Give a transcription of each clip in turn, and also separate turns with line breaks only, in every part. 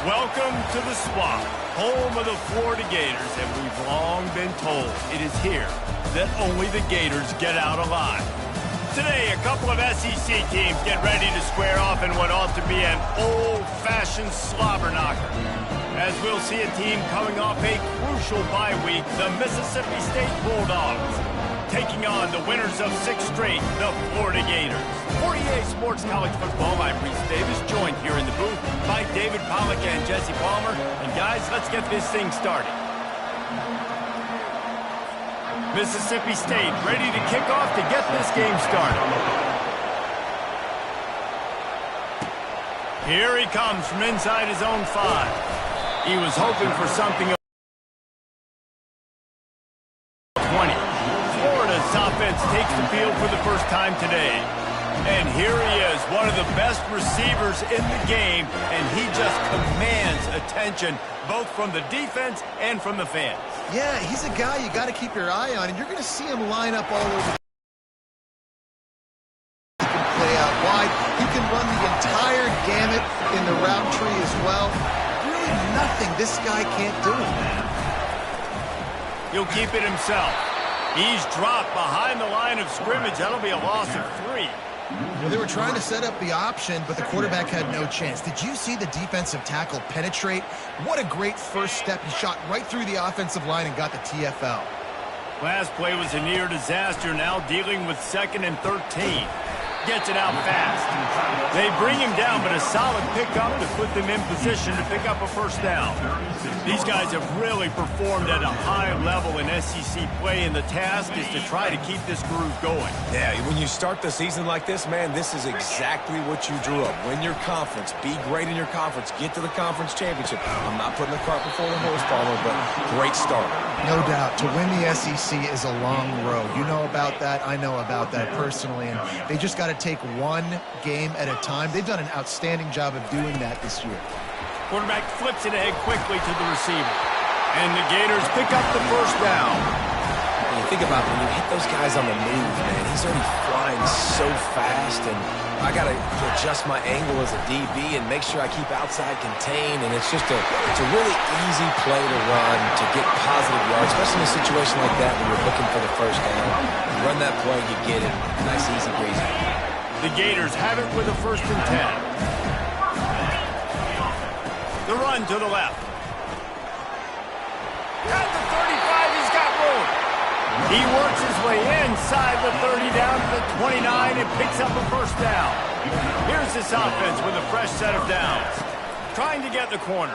Welcome to the Swamp, home of the Florida Gators, and we've long been told it is here that only the Gators get out alive. Today, a couple of SEC teams get ready to square off in what ought to be an old-fashioned slobber knocker. As we'll see a team coming off a crucial bye week, the Mississippi State Bulldogs, taking on the winners of 6 straight, the Florida Gators. 48 Sports College Football, I'm Reese Davis, joined here in the booth by David Pollack and Jesse Palmer. And guys, let's get this thing started. Mississippi State ready to kick off to get this game started. Here he comes from inside his own 5. He was hoping for something 20. Florida's offense takes the field for the first time today. And here he is, one of the best receivers in the game, and he just commands attention both from the defense and from the fans.
Yeah, he's a guy you got to keep your eye on, and you're going to see him line up all over. He can play out wide. He can run the entire gamut in the route tree as well. Really nothing this guy can't do.
He'll keep it himself. He's dropped behind the line of scrimmage. That'll be a loss of 3.
Well, they were trying to set up the option, but the quarterback had no chance. Did you see the defensive tackle penetrate? What a great first step. He shot right through the offensive line and got the TFL.
Last play was a near disaster, now dealing with 2nd and 13. Gets it out fast. They bring him down, but a solid pickup to put them in position to pick up a first down. These guys have really performed at a high level in SEC play, and the task is to try to keep this groove going.
Yeah, when you start the season like this, man, this is exactly what you drew up. Win your conference. Be great in your conference. Get to the conference championship. I'm not putting the cart before the horse, Palmer, but great start.
No doubt. To win the SEC is a long road. You know about that. I know about that personally, and they just got to take one game at a time. They've done an outstanding job of doing that this year.
Quarterback flips it ahead quickly to the receiver. And the Gators pick up the first down.
When you think about when you hit those guys on the move, man, he's already flying so fast, and I got to adjust my angle as a DB and make sure I keep outside contained, and it's a really easy play to run to get positive yards, especially in a situation like that when you're looking for the first down. You run that play, you get it. Nice, easy breezy.
The Gators have it with a 1st and 10. The run to the left. At the 35, he's got room. He works his way inside the 30 down to the 29 and picks up a first down. Here's this offense with a fresh set of downs. Trying to get the corner.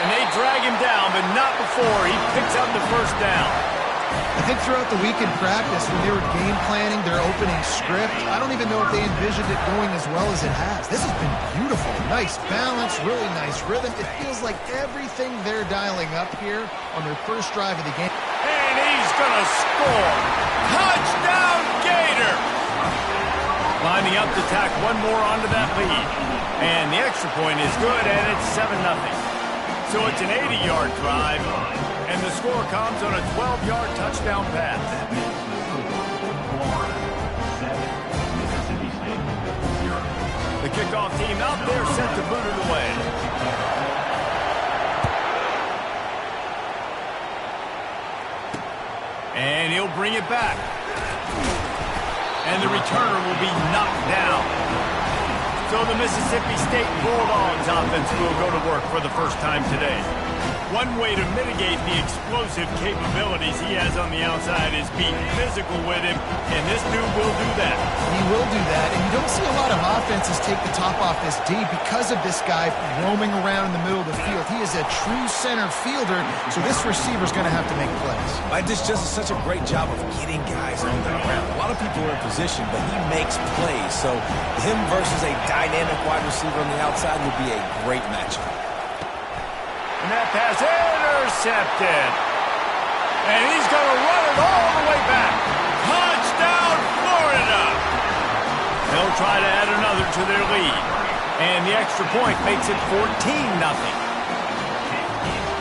And they drag him down, but not before he picks up the first down.
I think throughout the week in practice, when they were game planning their opening script, I don't even know if they envisioned it going as well as it has. This has been beautiful. Nice balance, really nice rhythm. It feels like everything they're dialing up here on their first drive of the game.
And he's going to score. Touchdown, Gator! Lining up to tack one more onto that lead. And the extra point is good, and it's 7-0. So it's an 80-yard drive. And the score comes on a 12-yard touchdown pass. The kickoff team out there set to boot it away. And he'll bring it back. And the returner will be knocked down. So the Mississippi State Bulldogs offense will go to work for the first time today. One way to mitigate the explosive capabilities he has on the outside is being physical with him, and this dude will do that.
He will do that, and you don't see a lot of offenses take the top off this D because of this guy roaming around in the middle of the field. He is a true center fielder, so this receiver's going to have to make plays.
This just is such a great job of getting guys on the ground. A lot of people are in position, but he makes plays, so him versus a dynamic wide receiver on the outside would be a great matchup.
And that pass intercepted. And he's going to run it all the way back. Touchdown, Florida! They'll try to add another to their lead. And the extra point makes it 14-0.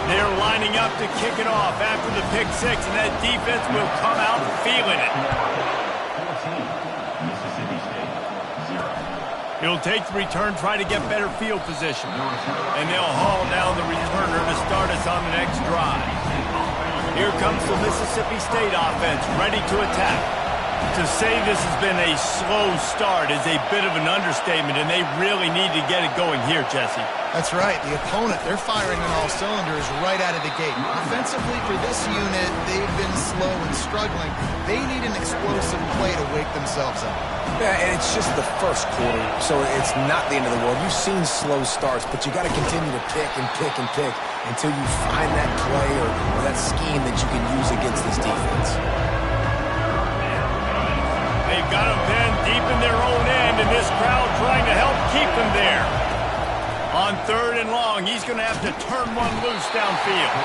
They're lining up to kick it off after the pick 6, and that defense will come out feeling it. He'll take the return, try to get better field position. And they'll haul down the returner to start us on the next drive. Here comes the Mississippi State offense, ready to attack. To say this has been a slow start is a bit of an understatement, and they really need to get it going here, Jesse.
That's right. The opponent, they're firing on all cylinders right out of the gate. Offensively for this unit, they've been slow and struggling. They need an explosive play to wake themselves up.
Yeah, and it's just the first quarter, so it's not the end of the world. You've seen slow starts, but you got to continue to pick and pick and pick until you find that play or that scheme that you can use against this defense.
They've got them pinned deep in their own end, and this crowd trying to help keep them there. On 3rd and long, he's going to have to turn one loose downfield.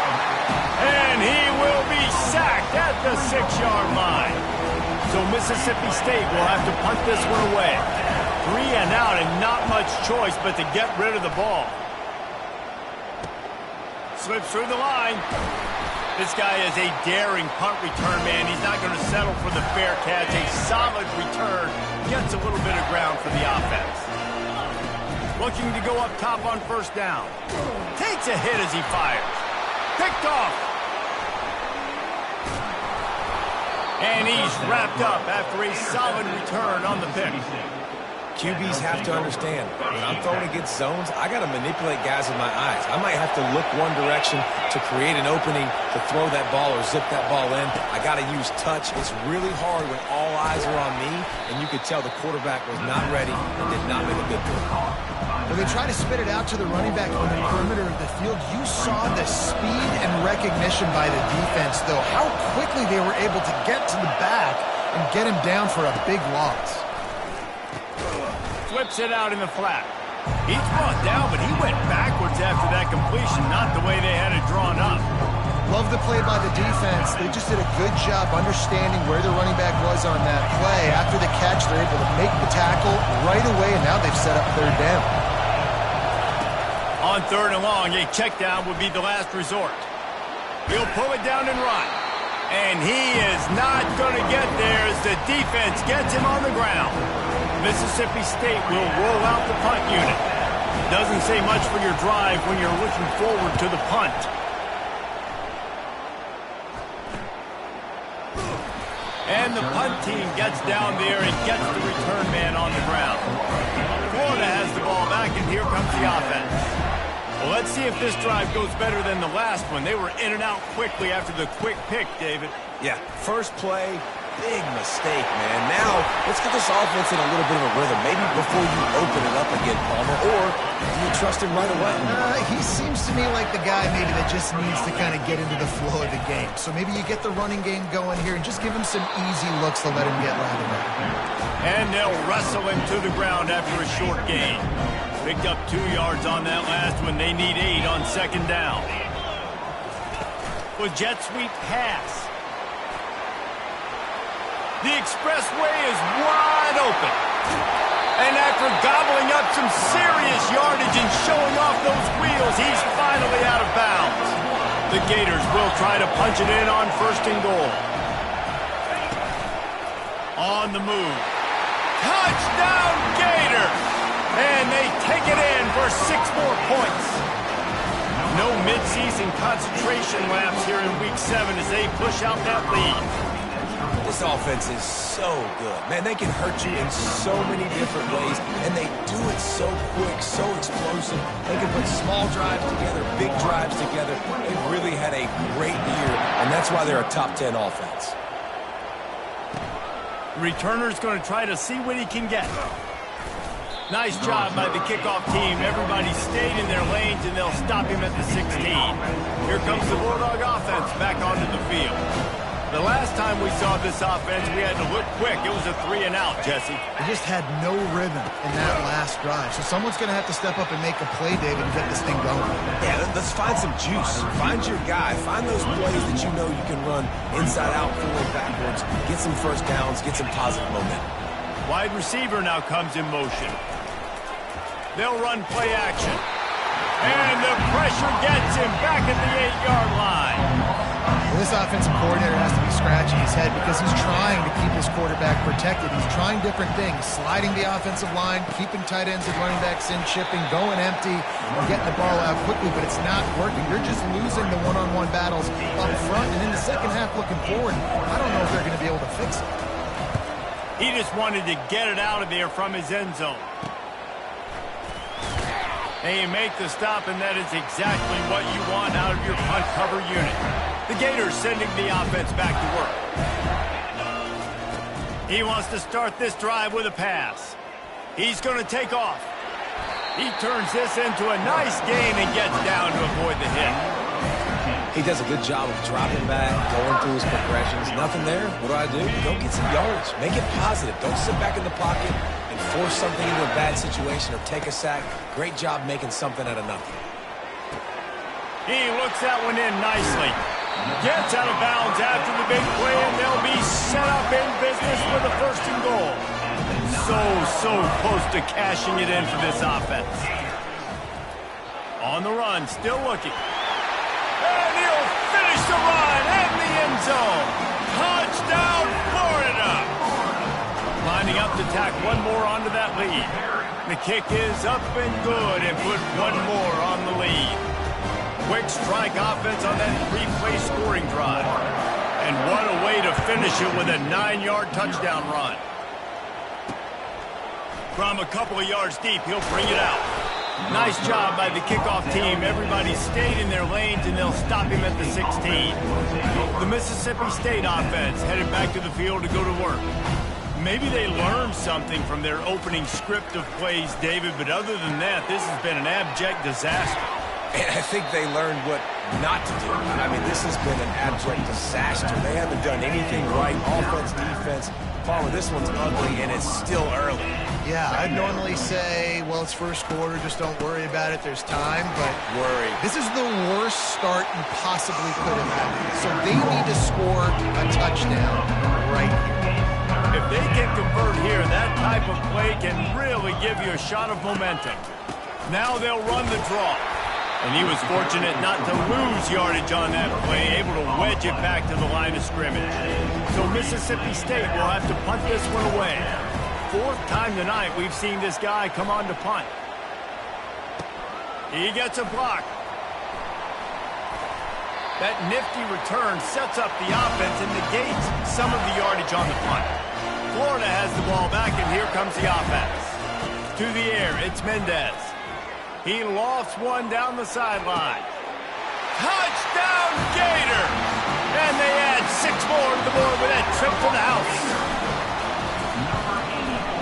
And he will be sacked at the 6-yard line. So Mississippi State will have to punt this one away. 3 and out and not much choice but to get rid of the ball. Slips through the line. This guy is a daring punt return man. He's not going to settle for the fair catch. A solid return. Gets a little bit of ground for the offense. Looking to go up top on 1st down. Takes a hit as he fires. Picked off. And he's wrapped up after a solid return on the pick.
QBs have to understand, when I'm throwing against zones, I got to manipulate guys with my eyes. I might have to look one direction to create an opening to throw that ball or zip that ball in. I got to use touch. It's really hard when all eyes are on me, and you could tell the quarterback was not ready and did not make a good throw.
When they try to spit it out to the running back on the perimeter of the field, you saw the speed and recognition by the defense, though. How quickly they were able to get to the back and get him down for a big loss.
Flips it out in the flat. He's brought down, but he went backwards after that completion, not the way they had it drawn up.
Love the play by the defense. They just did a good job understanding where the running back was on that play. After the catch, they're able to make the tackle right away, and now they've set up 3rd down.
On 3rd and long, a check down would be the last resort. He'll pull it down and run. And he is not going to get there as the defense gets him on the ground. Mississippi State will roll out the punt unit. Doesn't say much for your drive when you're looking forward to the punt. And the punt team gets down there and gets the return man on the ground. Florida has the ball back, and here comes the offense. Well, let's see if this drive goes better than the last one. They were in and out quickly after the quick pick, David.
Yeah, first play, big mistake, man. Now, let's get this offense in a little bit of a rhythm. Maybe before you open it up again, Palmer, or do you trust him right away?
He seems to me like the guy maybe that just needs to kind of get into the flow of the game. So maybe you get the running game going here and just give him some easy looks to let him get lathered up.
And they'll wrestle him to the ground after a short gain. Picked up 2 yards on that last one. They need 8 on 2nd down. With jet sweep pass. The expressway is wide open. And after gobbling up some serious yardage and showing off those wheels, he's finally out of bounds. The Gators will try to punch it in on 1st and goal. On the move. Touchdown, Gators! And they take it in for 6 more points. No midseason concentration laps here in Week 7 as they push out that lead.
This offense is so good. Man, they can hurt you in so many different ways, and they do it so quick, so explosive. They can put small drives together, big drives together. They've really had a great year, and that's why they're a top 10 offense.
Returner's going to try to see what he can get. Nice job by the kickoff team. Everybody stayed in their lanes, and they'll stop him at the 16. Here comes the Bulldog offense back onto the field. The last time we saw this offense, we had to look quick. It was a 3 and out, Jesse.
They just had no rhythm in that last drive. So someone's going to have to step up and make a play, David, and get this thing going.
Yeah, let's find some juice. Find your guy. Find those plays that you know you can run inside out, forward, backwards. Get some 1st downs. Get some positive momentum.
Wide receiver now comes in motion. They'll run play action. And the pressure gets him back at the 8-yard line.
Well, this offensive coordinator has to be scratching his head because he's trying to keep his quarterback protected. He's trying different things, sliding the offensive line, keeping tight ends and running backs in, chipping, going empty, and getting the ball out quickly, but it's not working. You're just losing the one-on-one battles up front, and in the second half looking forward, I don't know if they're going to be able to fix it.
He just wanted to get it out of there from his end zone. And you make the stop, and that is exactly what you want out of your punt cover unit. The Gators sending the offense back to work. He wants to start this drive with a pass. He's going to take off. He turns this into a nice gain and gets down to avoid the hit.
He does a good job of dropping back, going through his progressions. Nothing there. What do? Go get some yards. Make it positive. Don't sit back in the pocket and force something into a bad situation or take a sack. Great job making something out of nothing.
He looks that one in nicely. Gets out of bounds after the big play, and they'll be set up in business for the first and goal. So close to cashing it in for this offense. On the run, still looking. And he'll finish the run in the end zone. Touchdown, Florida! Lining up to tack one more onto that lead. The kick is up and good and put one more on the lead. Quick strike offense on that three-play scoring drive. And what a way to finish it with a 9-yard touchdown run. From a couple of yards deep, he'll bring it out. Nice job by the kickoff team. Everybody stayed in their lanes, and they'll stop him at the 16. The Mississippi State offense headed back to the field to go to work. Maybe they learned something from their opening script of plays, David, but other than that, this has been an abject disaster.
And I think they learned what not to do. I mean, this has been an abject disaster. They haven't done anything right. Offense, defense. Palmer, this one's ugly, and it's still early.
Yeah, I'd normally say, well, it's first quarter, just don't worry about it, there's time, but this is the worst start you possibly could have had. So they need to score a touchdown right here.
If they can convert here, that type of play can really give you a shot of momentum. Now they'll run the draw. And he was fortunate not to lose yardage on that play, able to wedge it back to the line of scrimmage. So Mississippi State will have to punt this one away. Fourth time tonight we've seen this guy come on to punt. He gets a block. That nifty return sets up the offense and negates some of the yardage on the punt. Florida has the ball back, and here comes the offense. To the air, it's Mendez. He lofts one down the sideline. Touchdown, Gator! And they add 6 more to the board with that trip to the house.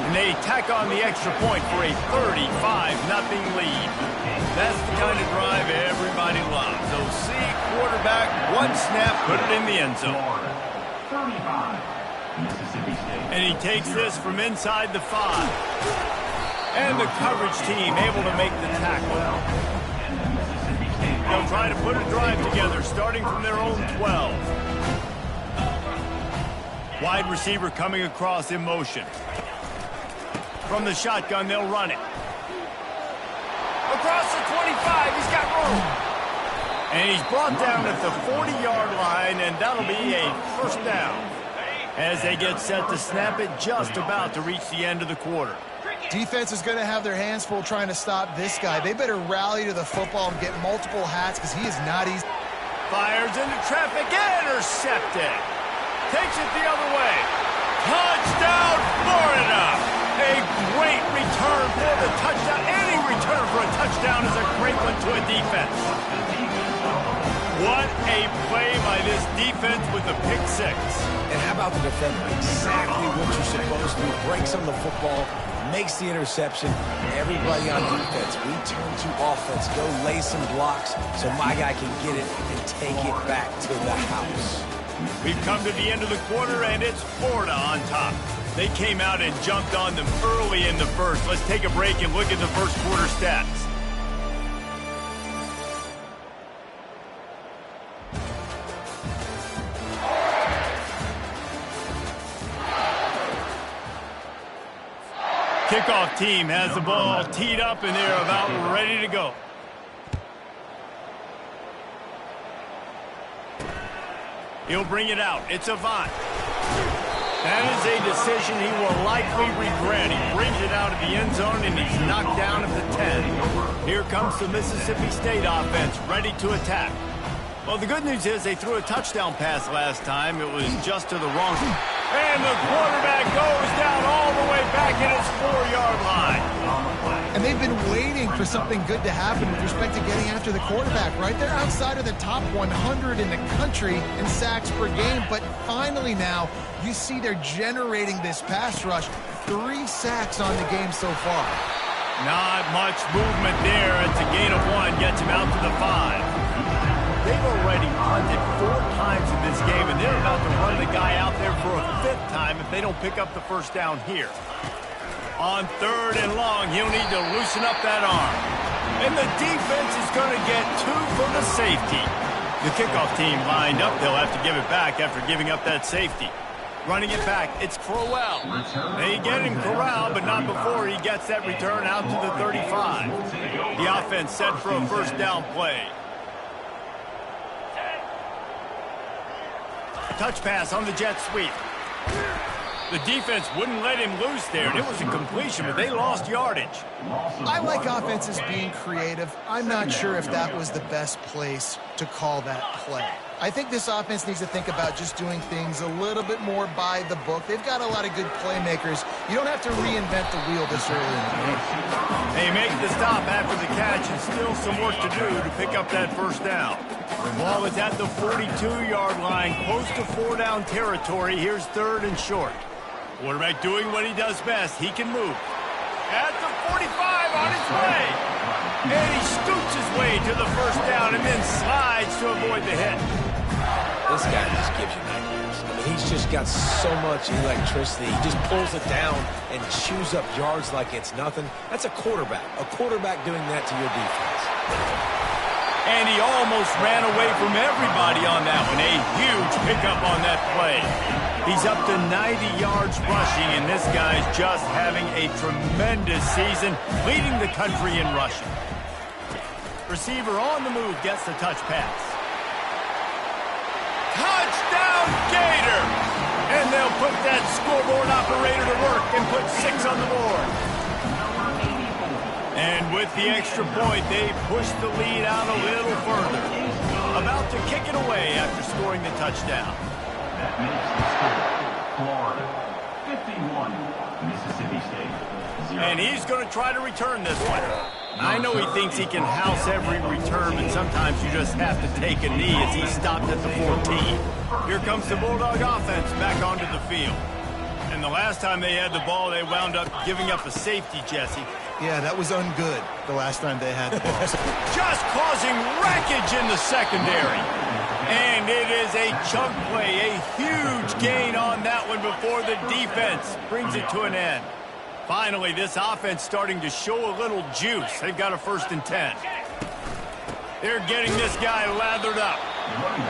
And they tack on the extra point for a 35-0 lead. That's the kind of drive everybody loves. So see quarterback, one snap, put it in the end zone. And he takes this from inside the 5. And the coverage team able to make the tackle. They'll try to put a drive together, starting from their own 12. Wide receiver coming across in motion. From the shotgun, they'll run it. Across the 25, he's got room. And he's brought down at the 40-yard line, and that'll be a first down. As they get set to snap it, just about to reach the end of the quarter.
Defense is going to have their hands full trying to stop this guy. They better rally to the football and get multiple hats because he is not easy.
Fires into traffic, intercepted. Takes it the other way. Touchdown, Florida! A great return for the touchdown. Any return for a touchdown is a great one to a defense. What a play by this defense with the pick 6.
And how about the defender? Exactly what you're supposed to do. Breaks on the football, makes the interception. Everybody on defense, we turn to offense. Go lay some blocks so my guy can get it and take it back to the house.
We've come to the end of the quarter, and it's Florida on top. They came out and jumped on them early in the first. Let's take a break and look at the first quarter stats. Kickoff team has the ball teed up, and they're about ready to go. He'll bring it out. It's Avant. That is a decision he will likely regret. He brings it out of the end zone, and he's knocked down at the 10. Here comes the Mississippi State offense, ready to attack. Well, the good news is they threw a touchdown pass last time. It was just to the wrong. And the quarterback goes down all the way back at his 4-yard line.
And they've been waiting for something good to happen with respect to getting after the quarterback, right? They're outside of the top 100 in the country in sacks per game, but finally now you see they're generating this pass rush. 3 sacks on the game so far.
Not much movement there. It's a gain of 1, gets him out to the 5. They've already punted 4 times in this game, and they're about to run the guy out there for a 5th time if they don't pick up the first down here. On 3rd and long, he'll need to loosen up that arm. And the defense is going to get 2 for the safety. The kickoff team lined up. They'll have to give it back after giving up that safety. Running it back, it's Crowell. They get him corralled, but not before he gets that return out to the 35. The offense set for a first down play. Touch pass on the jet sweep. The defense wouldn't let him loose there, and it was a completion, but they lost yardage.
I like offenses being creative. I'm not sure if that was the best place to call that play. I think this offense needs to think about just doing things a little bit more by the book. They've got a lot of good playmakers. You don't have to reinvent the wheel this early in the game.
They make the stop after the catch, and still some work to do to pick up that first down. The ball is at the 42-yard line, close to 4-down territory. Here's 3rd and short. Quarterback doing what he does best. He can move. At the 45 on his way. And he scoots his way to the first down and then slides to avoid the hit.
This guy just gives you nightmares. I mean, he's just got so much electricity. He just pulls it down and chews up yards like it's nothing. That's a quarterback. A quarterback doing that to your defense.
And he almost ran away from everybody on that one. A huge pickup on that play. He's up to 90 yards rushing, and this guy's just having a tremendous season, leading the country in rushing. Receiver on the move gets the touch pass. Touchdown, Gator! And they'll put that scoreboard operator to work and put 6 on the board. And with the extra point, they push the lead out a little further. About to kick it away after scoring the touchdown.
Florida, 51, Mississippi State. 0.
And he's going to try to return this one. I know he thinks he can house every return, but sometimes you just have to take a knee as he stopped at the 14. Here comes the Bulldog offense back onto the field. And the last time they had the ball, they wound up giving up a safety, Jesse.
Yeah, that was ungood the last time they had the ball.
Just causing wreckage in the secondary. And it is a chunk play, a huge gain on that one before the defense brings it to an end. Finally, this offense starting to show a little juice. They've got a 1st and 10. They're getting this guy lathered up.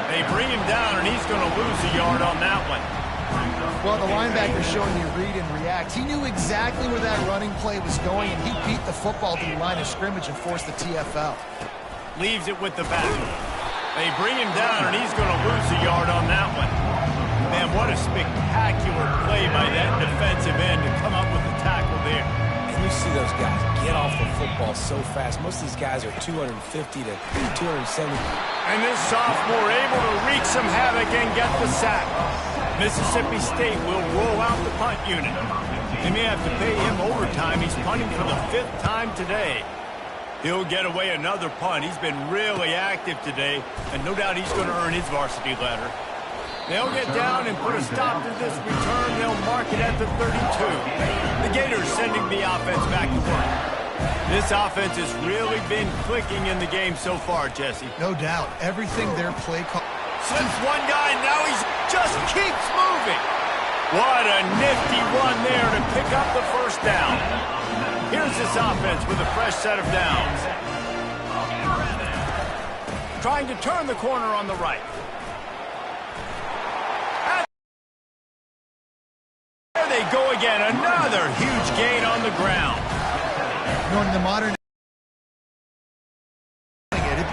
They bring him down, and he's going to lose a yard on that one.
Well, the linebacker showing you read and react. He knew exactly where that running play was going, and he beat the football to the line of scrimmage and forced the TFL.
Leaves it with the back. They bring him down, and he's going to lose a yard on that one. Man, what a spectacular play by that defensive end to come up with the tackle there.
And you see those guys get off the football so fast. Most of these guys are 250 to 270.
And this sophomore able to wreak some havoc and get the sack. Mississippi State will roll out the punt unit. They may have to pay him overtime. He's punting for the 5th time today. He'll get away another punt. He's been really active today, and no doubt he's going to earn his varsity letter. They'll get down and put a stop to this return. They'll mark it at the 32. The Gators sending the offense back to work. This offense has really been clicking in the game so far, Jesse.
No doubt. Everything their play call.
Slips one guy, now he just keeps moving. What a nifty run there to pick up the first down. Here's this offense with a fresh set of downs. Trying to turn the corner on the right. There they go again. Another huge gain on the ground.
You know, in the modern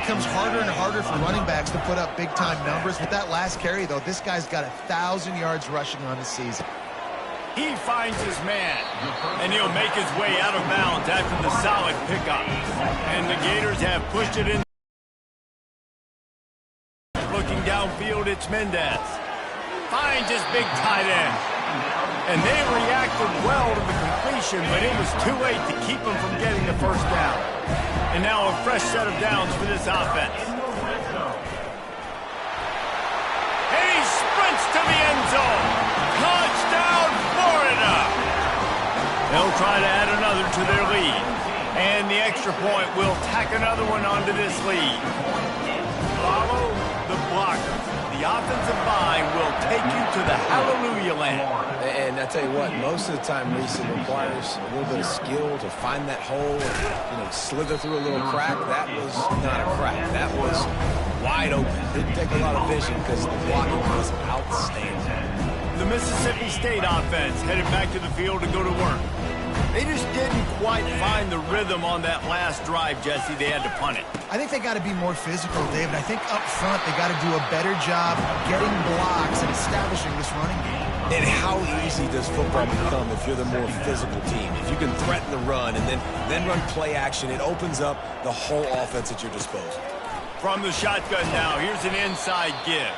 becomes harder and harder for running backs to put up big-time numbers. With that last carry, though, this guy's got 1,000 yards rushing on the season.
He finds his man, and he'll make his way out of bounds after the solid pickup. And the Gators have pushed it in. Looking downfield, it's Mendez. Finds his big tight end. And they reacted well to the completion, but it was too late to keep them from getting the first down. And now a fresh set of downs for this offense. And he sprints to the end zone. Touchdown, Florida! They'll try to add another to their lead. And the extra point will tack another one onto this lead. Follow the blockers. The offensive line will take you to the hallelujah land.
And I tell you what, most of the time, Reese, it requires a little bit of skill to find that hole and, slither through a little crack. That was not a crack. That was wide open. Didn't take a lot of vision because the blocking was outstanding.
The Mississippi State offense headed back to the field to go to work. They just didn't quite find the rhythm on that last drive, Jesse. They had to punt it.
I think they got to be more physical, David. I think up front they got to do a better job getting blocks and establishing this running game.
And how easy does football become if you're the more physical team? If you can threaten the run and then run play action, it opens up the whole offense at your disposal.
From the shotgun now, here's an inside give.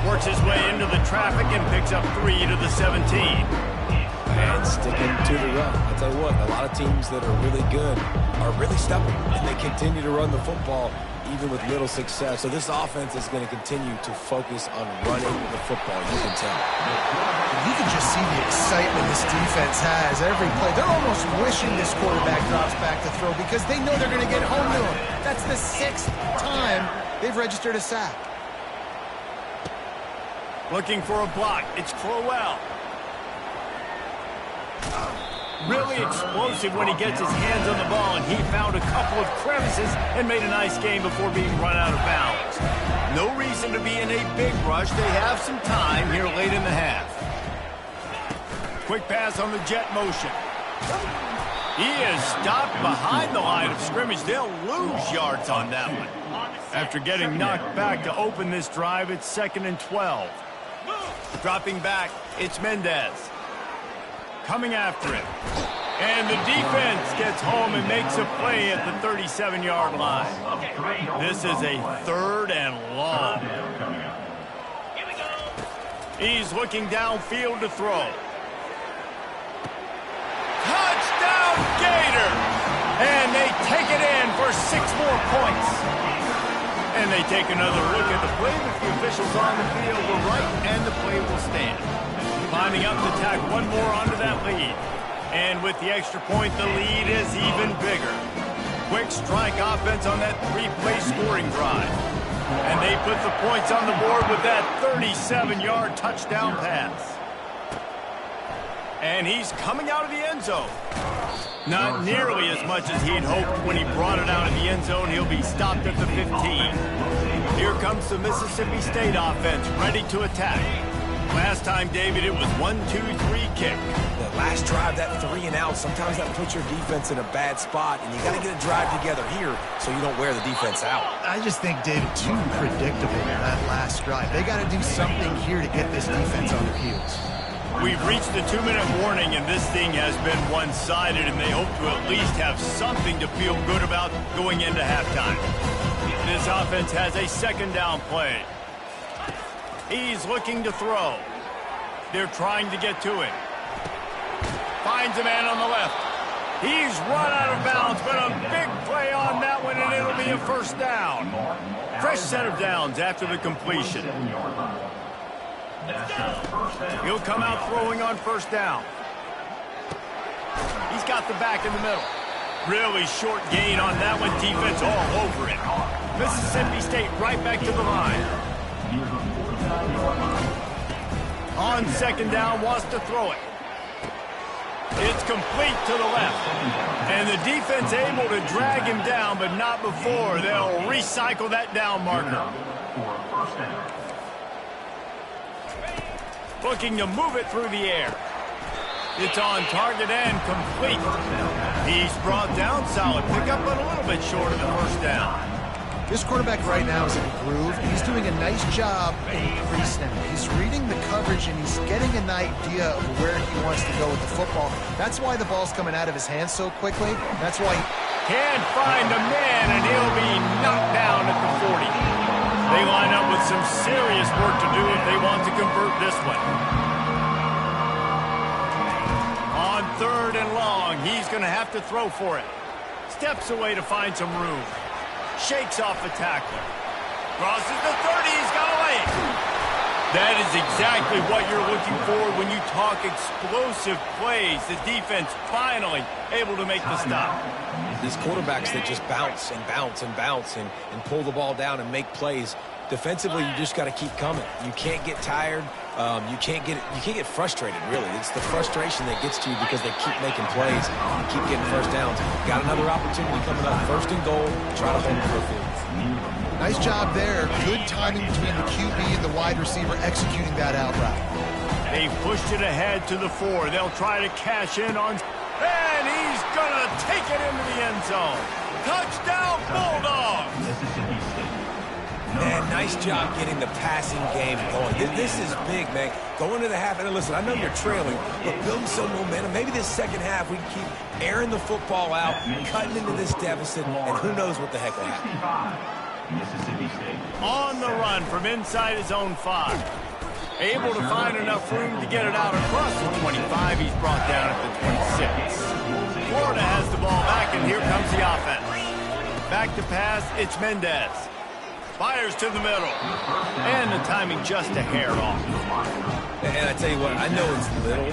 Works his way into the traffic and picks up 3 to the 17.
And sticking to the run. I'll tell you what, a lot of teams that are really good are really stubborn, and they continue to run the football even with little success. So this offense is going to continue to focus on running the football, you can tell.
You can just see the excitement this defense has every play. They're almost wishing this quarterback drops back to throw because they know they're going to get home to him. That's the 6th time they've registered a sack.
Looking for a block. It's Crowell. Really explosive when he gets his hands on the ball, and he found a couple of crevices and made a nice game before being run out of bounds. No reason to be in a big rush. They have some time here late in the half. Quick pass on the jet motion. He is stopped behind the line of scrimmage. They'll lose yards on that one. After getting knocked back to open this drive, it's 2nd and 12. Dropping back, it's Mendez. Coming after him. And the defense gets home and makes a play at the 37-yard line. This is a 3rd and long. He's looking downfield to throw. Touchdown, Gator! And they take it in for 6 more points. And they take another look at the play, but the officials on the field were right, and the play will stand. Climbing up to tack one more onto that lead. And with the extra point, the lead is even bigger. Quick strike offense on that 3-play scoring drive. And they put the points on the board with that 37-yard touchdown pass. And he's coming out of the end zone. Not nearly as much as he'd hoped when he brought it out of the end zone. He'll be stopped at the 15. Here comes the Mississippi State offense ready to attack. Last time, David, it was 1-2-3 kick.
The last drive, that 3 and out, sometimes that puts your defense in a bad spot, and you got to get a drive together here so you don't wear the defense out.
I just think, David, too predictable in that last drive. They got to do something here to get this defense on their heels.
We've reached the 2-minute warning, and this thing has been one-sided, and they hope to at least have something to feel good about going into halftime. This offense has a 2nd down play. He's looking to throw. They're trying to get to him. Finds a man on the left. He's run out of bounds, but a big play on that one, and it'll be a 1st down. Fresh set of downs after the completion. He'll come out throwing on 1st down. He's got the back in the middle. Really short gain on that one. Defense all over it. Mississippi State right back to the line. On 2nd down, wants to throw it. It's complete to the left. And the defense able to drag him down, but not before. They'll recycle that down marker. Looking to move it through the air. It's on target and complete. He's brought down, solid pickup, but a little bit short of the 1st down.
This quarterback right now is in a groove. He's doing a nice job in pre-snap. He's reading the coverage, and he's getting an idea of where he wants to go with the football. That's why the ball's coming out of his hands so quickly. That's why he
can't find a man, and he'll be knocked down at the 40. They line up with some serious work to do if they want to convert this one. On 3rd and long, he's going to have to throw for it. Steps away to find some room. Shakes off the tackler. Crosses the 30. He's got away. That is exactly what you're looking for when you talk explosive plays. The defense finally able to make the stop.
These quarterbacks that just bounce and bounce and bounce and pull the ball down and make plays. Defensively, you just got to keep coming. You can't get tired. You can't get frustrated, really. It's the frustration that gets to you because they keep making plays and keep getting first downs. Got another opportunity coming up. 1st and goal. Try to hold it for a field.
Nice job there. Good timing between the QB and the wide receiver executing that out route.
They pushed it ahead to the 4. They'll try to cash in on... And he's going to take it into the end zone. Touchdown, Bulldogs!
Mississippi State.
Man, nice job getting the passing game going. This is big, man. Going to the half, and listen, I know you're trailing, but building some momentum. Maybe this second half we can keep airing the football out, cutting into this deficit, and who knows what the heck will happen.
Mississippi State.
On the run from inside his own 5. Able to find enough room to get it out across the 25. He's brought down at the 26. Florida has the ball back, and here comes the offense. Back to pass, it's Mendez. Fires to the middle. And the timing just a hair off.
And I tell you what, I know it's little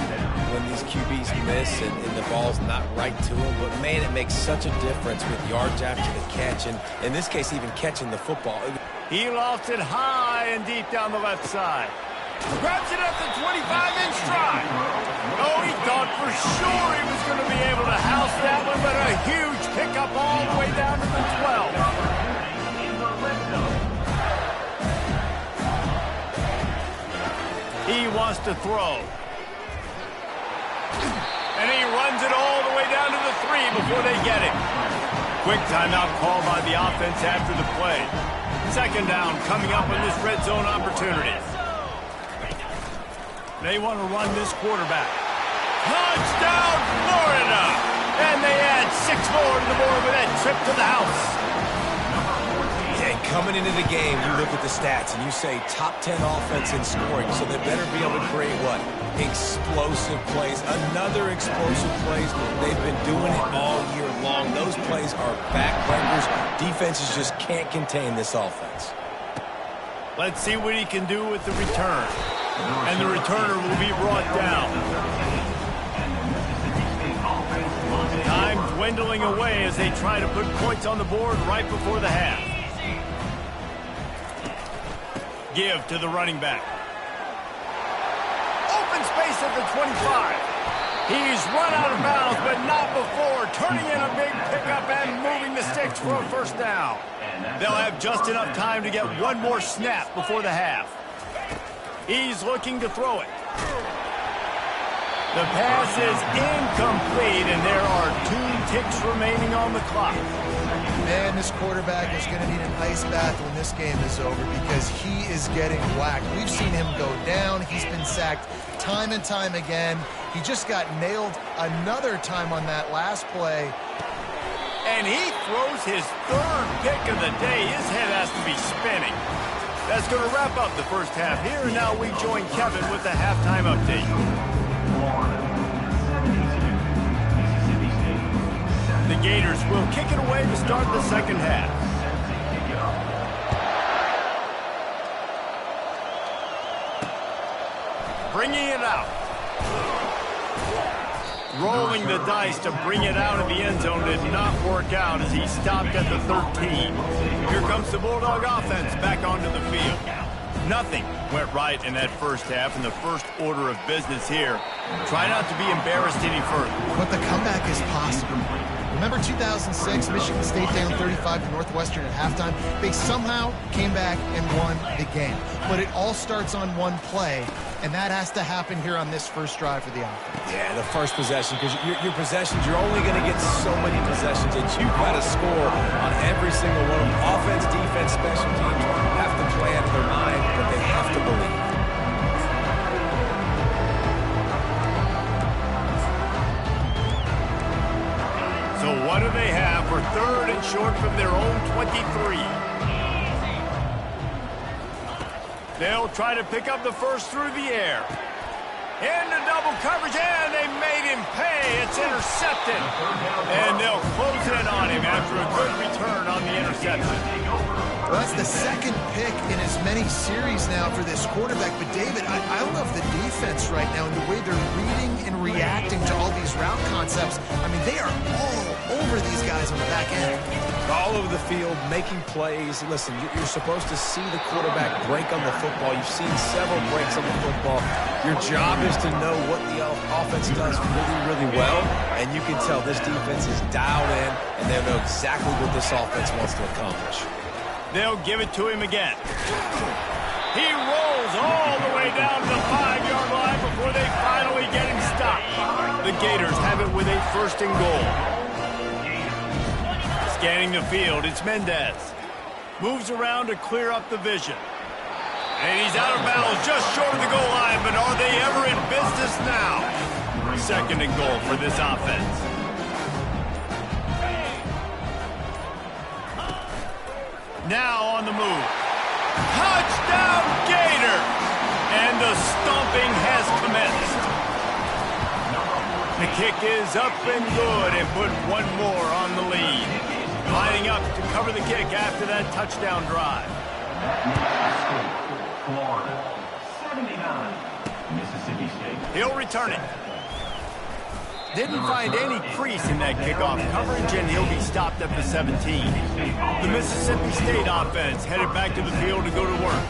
when these QBs miss and the ball's not right to them, but man, it makes such a difference with yards after the catch, and in this case, even catching the football.
He lofts it high and deep down the left side. Grabs it at the 25 in stride. Oh, he thought for sure he was going to be able to house that one, but a huge pickup all the way down to the 12. He wants to throw. And he runs it all the way down to the 3 before they get him. Quick timeout called by the offense after the play. 2nd down coming up on this red zone opportunity. They want to run this quarterback. Touchdown, Florida! And they add 6 more to the board with that trip to the house.
Coming into the game, you look at the stats and you say top 10 offense in scoring, so they better be able to create what? Explosive plays. Another explosive plays. They've been doing it all year long. Those plays are backbreakers. Defenses just can't contain this offense.
Let's see what he can do with the return. And the returner will be brought down. Time dwindling away as they try to put points on the board right before the half. Give to the running back. Open space at the 25. He's run out of bounds, but not before turning in a big pickup and moving the sticks for a 1st down. They'll have just enough time to get one more snap before the half. He's looking to throw it. The pass is incomplete, and there are 2 ticks remaining on the clock.
Man, this quarterback is going to need an ice bath when this game is over because he is getting whacked. We've seen him go down. He's been sacked time and time again. He just got nailed another time on that last play.
And he throws his 3rd pick of the day. His head has to be spinning. That's going to wrap up the first half here, and now we join Kevin with the halftime update. The Gators will kick it away to start the second half. Bringing it out. Rolling the dice to bring it out of the end zone did not work out as he stopped at the 13. Here comes the Bulldog offense back onto the field. Nothing went right in that first half, and the first order of business here. Try not to be embarrassed any further.
But the comeback is possible. Remember 2006, Michigan State down 35 to Northwestern at halftime? They somehow came back and won the game. But it all starts on one play, and that has to happen here on this first drive for the offense.
Yeah, the first possession, because your possessions, you're only going to get so many possessions, and you've got to score on every single one of them. Offense, defense, special teams have to play out of their mind, but they have to believe.
So what do they have for 3rd and short from their own 23? They'll try to pick up the first through the air. Into double coverage, and they made him pay. It's intercepted. And they'll close in on him after a good return on the interception.
Well, that's the second pick in as many series now for this quarterback. But, David, I love the defense right now and the way they're reading and reacting to all these route concepts. I mean, they are all over these guys on the back end.
All over the field, making plays. Listen, you're supposed to see the quarterback break on the football. You've seen several breaks on the football. Your job is to know what the offense does really, really well. And you can tell this defense is dialed in, and they know exactly what this offense wants to accomplish.
They'll give it to him again. He rolls all the way down to the 5-yard line before they finally get him stopped. The Gators have it with a 1st and goal. Scanning the field, it's Mendez. Moves around to clear up the vision. And he's out of bounds just short of the goal line, but are they ever in business now? 2nd and goal for this offense. Now on the move. Touchdown Gator! And the stomping has commenced. The kick is up and good and put one more on the lead. Lining up to cover the kick after that touchdown drive.
Florida, 79. Mississippi State.
He'll return it. Didn't find any crease in that kickoff coverage, and he'll be stopped at the 17. The Mississippi State offense headed back to the field to go to work.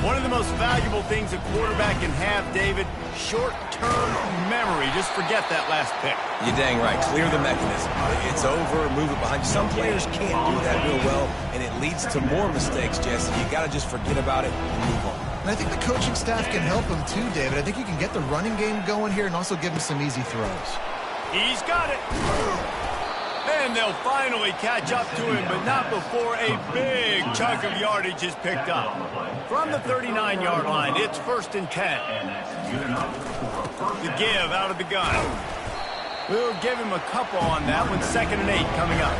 One of the most valuable things a quarterback can have, David, short-term memory. Just forget that last pick.
You're dang right. Clear the mechanism. It's over, move it behind you. Some players can't do that real well, and it leads to more mistakes, Jesse. You got to just forget about it and move on.
And I think the coaching staff can help him too, David. I think you can get the running game going here and also give him some easy throws.
He's got it. And they'll finally catch up to him, but not before a big chunk of yardage is picked up. From the 39-yard line, it's 1st and 10. The give out of the gun. We'll give him a couple on that one. 2nd and 8 coming up.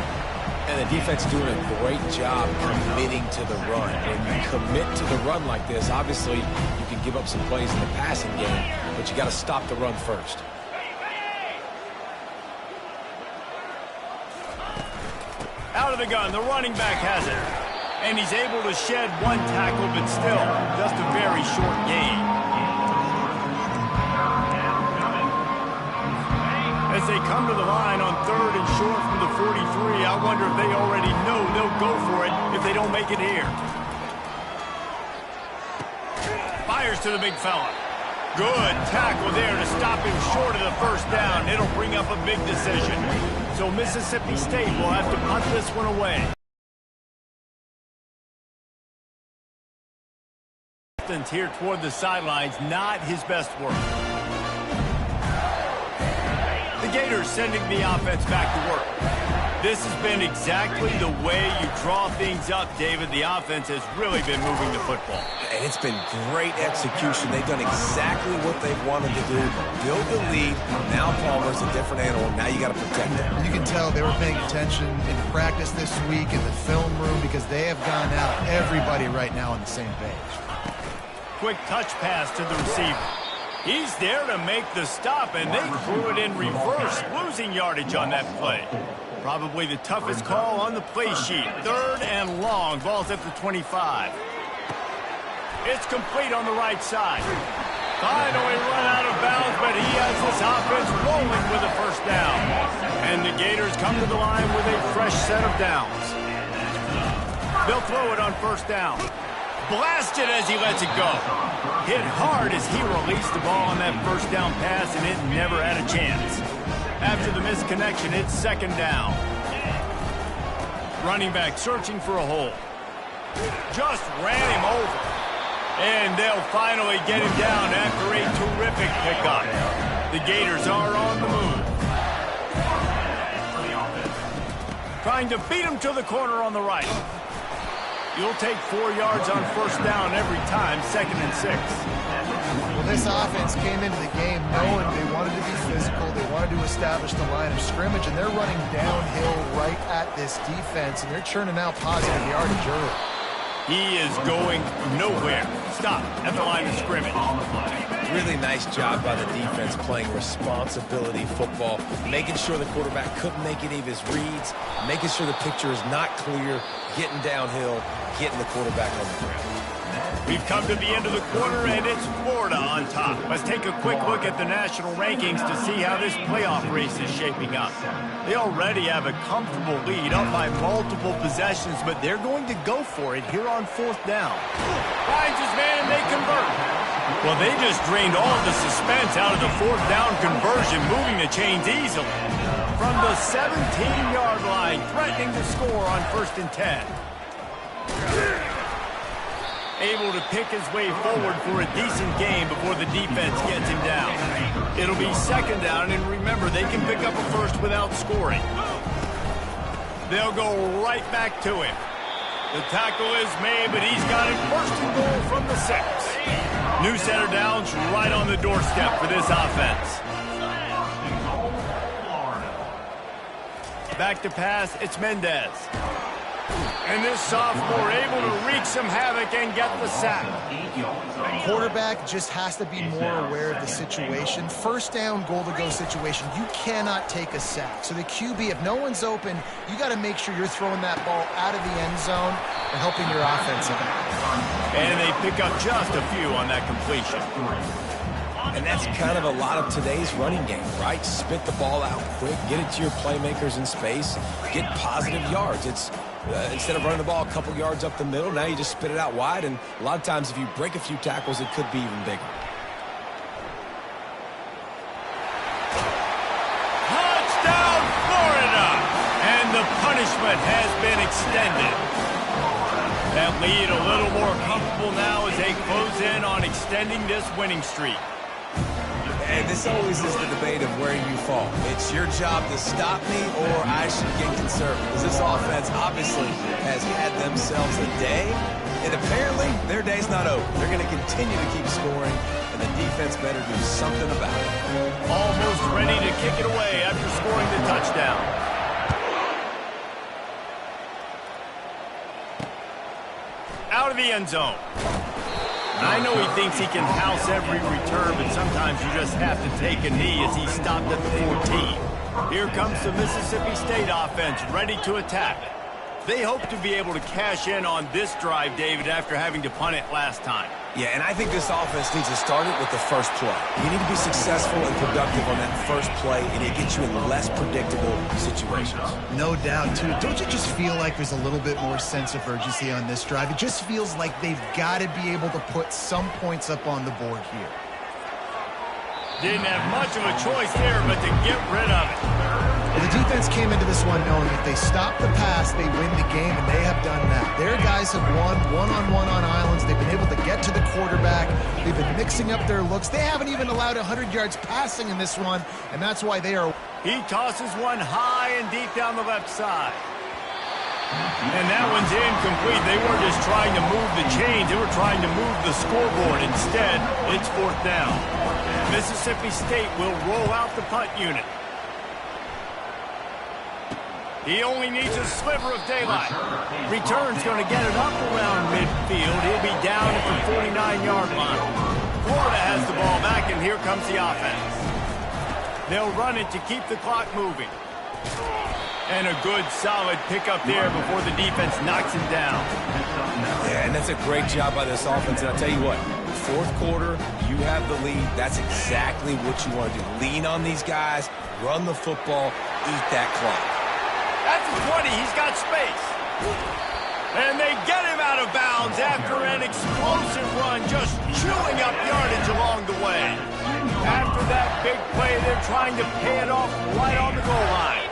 And the defense doing a great job committing to the run. When you commit to the run like this, obviously you can give up some plays in the passing game, but you got to stop the run first.
Out of the gun, the running back has it. And he's able to shed one tackle, but still, just a very short gain. As they come to the line on 3rd and short from the 43, I wonder if they already know they'll go for it if they don't make it here. Fires to the big fella. Good tackle there to stop him short of the 1st down. It'll bring up a big decision. So Mississippi State will have to punt this one away. Here toward the sidelines, not his best work. The Gators sending the offense back to work. This has been exactly the way you draw things up, David. The offense has really been moving the football.
And it's been great execution. They've done exactly what they've wanted to do. Build the lead. Now Palmer's a different animal. Now you got to protect him.
You can tell they were paying attention in practice this week in the film room because they have gone out, everybody right now on the same page.
Quick touch pass to the receiver. He's there to make the stop, and they threw it in reverse, losing yardage on that play. Probably the toughest call on the play sheet. 3rd and long. Ball's at the 25. It's complete on the right side. Finally run out of bounds, but he has this offense rolling with a 1st down. And the Gators come to the line with a fresh set of downs. They'll throw it on 1st down. Blasted as he lets it go. Hit hard as he released the ball on that 1st down pass, and it never had a chance. After the misconnection, it's 2nd down. Running back searching for a hole. Just ran him over. And they'll finally get him down after a terrific pickup. The Gators are on the move. Trying to beat him to the corner on the right. You'll take 4 yards on first down every time, 2nd and 6.
Well, this offense came into the game knowing they wanted to be physical, they wanted to establish the line of scrimmage, and they're running downhill right at this defense, and they're churning out positive yardage early.
He is going nowhere. Stop at the line of scrimmage.
Really nice job by the defense playing responsibility football, making sure the quarterback couldn't make any of his reads, making sure the picture is not clear, getting downhill, getting the quarterback on the ground.
We've come to the end of the quarter, and it's Florida on top. Let's take a quick look at the national rankings to see how this playoff race is shaping up. They already have a comfortable lead up by multiple possessions, but they're going to go for it here on 4th down. Finds his man, and they convert. Well, they just drained all of the suspense out of the 4th down conversion, moving the chains easily. From the 17-yard line, threatening to score on 1st and 10. Able to pick his way forward for a decent game before the defense gets him down. It'll be 2nd down, and remember, they can pick up a first without scoring. They'll go right back to him. The tackle is made, but he's got it 1st and goal from the 6. New set of downs right on the doorstep for this offense. Back to pass, it's Mendez. And this sophomore able to wreak some havoc and get the sack.
Quarterback just has to be more aware of the situation. 1st down, goal-to-go situation. You cannot take a sack. So the QB, if no one's open, you got to make sure you're throwing that ball out of the end zone and helping your offense out.
And they pick up just a few on that completion.
And that's kind of a lot of today's running game, right? Spit the ball out quick, get it to your playmakers in space, get positive yards. It's instead of running the ball a couple yards up the middle, now you just spit it out wide, and a lot of times if you break a few tackles, it could be even bigger.
Touchdown, Florida! And the punishment has been extended. That lead a little more comfortable now as they close in on extending this winning streak.
And this always is the debate of where you fall. It's your job to stop me, or I should get conservative. Because this offense obviously has had themselves a day, and apparently their day's not over. They're going to continue to keep scoring, and the defense better do something about it.
Almost ready to kick it away after scoring the touchdown. Out of the end zone. I know he thinks he can house every return, but sometimes you just have to take a knee as he stopped at the 14. Here comes the Mississippi State offense, ready to attack. They hope to be able to cash in on this drive, David, after having to punt it last time.
Yeah, and I think this offense needs to start it with the first play. You need to be successful and productive on that first play, and it gets you in less predictable situations.
No doubt, too. Don't you just feel like there's a little bit more sense of urgency on this drive? It just feels like they've got to be able to put some points up on the board here.
Didn't have much of a choice there, but to get rid of it.
Well, the defense came into this one knowing if they stop the pass, they win the game, and they have done that. Their guys have won one-on-one on islands. They've been able to get to the quarterback. They've been mixing up their looks. They haven't even allowed 100 yards passing in this one, and that's why they are.
He tosses one high and deep down the left side. And that one's incomplete. They weren't just trying to move the chains. They were trying to move the scoreboard. Instead, it's 4th down. Mississippi State will roll out the punt unit. He only needs a sliver of daylight. Return's going to get it up around midfield. He'll be down at the 49-yard line. Florida has the ball back, and here comes the offense. They'll run it to keep the clock moving. And a good, solid pickup there before the defense knocks him down.
Yeah, and that's a great job by this offense. And I'll tell you what, 4th quarter, you have the lead. That's exactly what you want to do. Lean on these guys, run the football, eat that clock.
That's a 20. He's got space. And they get him out of bounds after an explosive run, just chewing up yardage along the way. After that big play, they're trying to pay it off right on the goal line.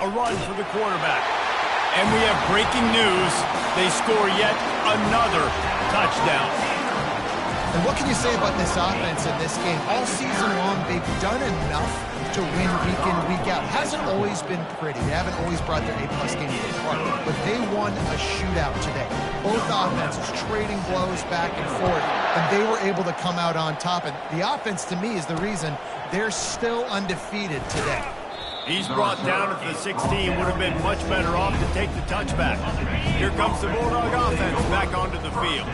A run for the quarterback. And we have breaking news. They score yet another touchdown.
And what can you say about this offense in this game? All season long, they've done enough to win week in, week out. Hasn't always been pretty. They haven't always brought their A-plus game to the park. But they won a shootout today. Both offenses trading blows back and forth, and they were able to come out on top. And the offense, to me, is the reason they're still undefeated today.
He's brought down at the 16. Would have been much better off to take the touchback. Here comes the Bulldog offense back onto the field.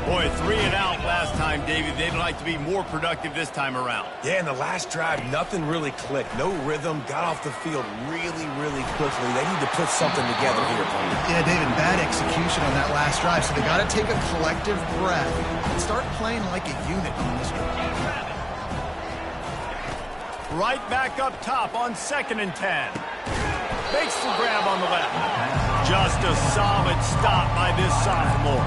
Boy, 3 and out last time, David. They'd like to be more productive this time around.
Yeah, in the last drive, nothing really clicked. No rhythm. Got off the field really, really quickly. They need to put something together here, Tony.
Yeah, David, bad execution on that last drive. So they got to take a collective breath and start playing like a unit on this one.
Right back up top on 2nd and 10. Makes the grab on the left. Just a solid stop by this sophomore.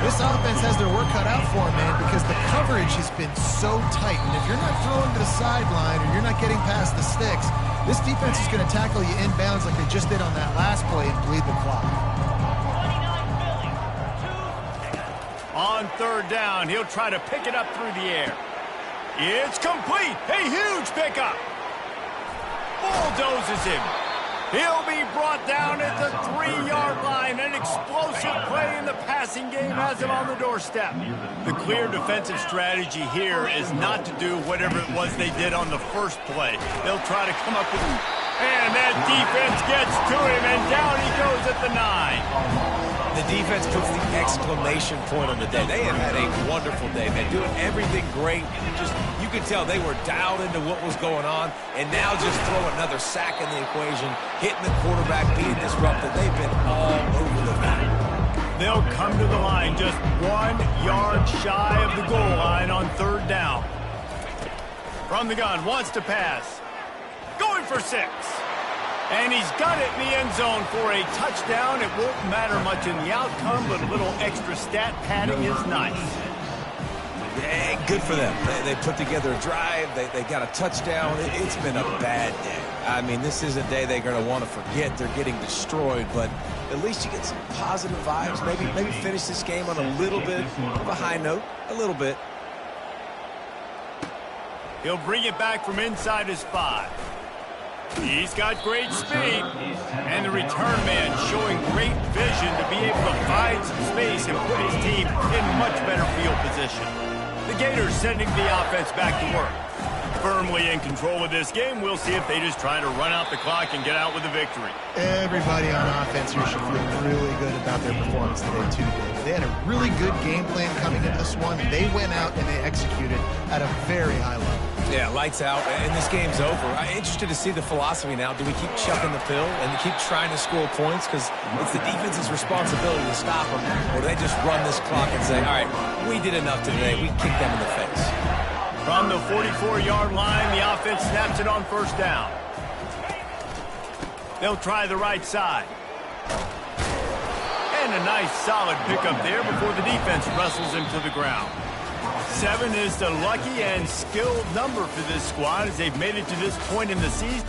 This offense has their work cut out for them, man, because the coverage has been so tight. And if you're not throwing to the sideline or you're not getting past the sticks, this defense is going to tackle you inbounds like they just did on that last play and bleed the clock.
On 3rd down, he'll try to pick it up through the air. It's complete. A huge pickup. Bulldozes him. He'll be brought down at the 3-yard line. An explosive play in the passing game has him on the doorstep. The clear defensive strategy here is not to do whatever it was they did on the first play. They'll try to come up with... And that defense gets to him, and down he goes at the 9.
The defense puts the exclamation point on the day. They have had a wonderful day, man. Doing everything great. Just, you could tell they were dialed into what was going on, and now just throw another sack in the equation, hitting the quarterback, being disrupted. They've been all over the map.
They'll come to the line just 1 yard shy of the goal line on 3rd down. From the gun, wants to pass. Going for 6. And he's got it in the end zone for a touchdown. It won't matter much in the outcome, but a little extra stat padding is nice.
Yeah, good for them. They put together a drive. They got a touchdown. It's been a bad day. I mean, this is a day they're going to want to forget. They're getting destroyed, but at least you get some positive vibes. Maybe finish this game on a little bit of a high note. A little bit.
He'll bring it back from inside his 5. He's got great speed, and the return man showing great vision to be able to find some space and put his team in much better field position. The Gators sending the offense back to work. Firmly in control of this game, we'll see if they just try to run out the clock and get out with a victory.
Everybody on offense here should feel really good about their performance today, too, David. They had a really good game plan coming into this one. They went out and they executed at a very high level.
Yeah, lights out, and this game's over. I'm interested to see the philosophy now. Do we keep chucking the pill and keep trying to score points because it's the defense's responsibility to stop them, or do they just run this clock and say, all right, we did enough today. We kicked them in the face.
From the 44-yard line, the offense snaps it on 1st down. They'll try the right side. And a nice solid pickup there before the defense wrestles him to the ground. 7 is the lucky and skilled number for this squad as they've made it to this point in the season.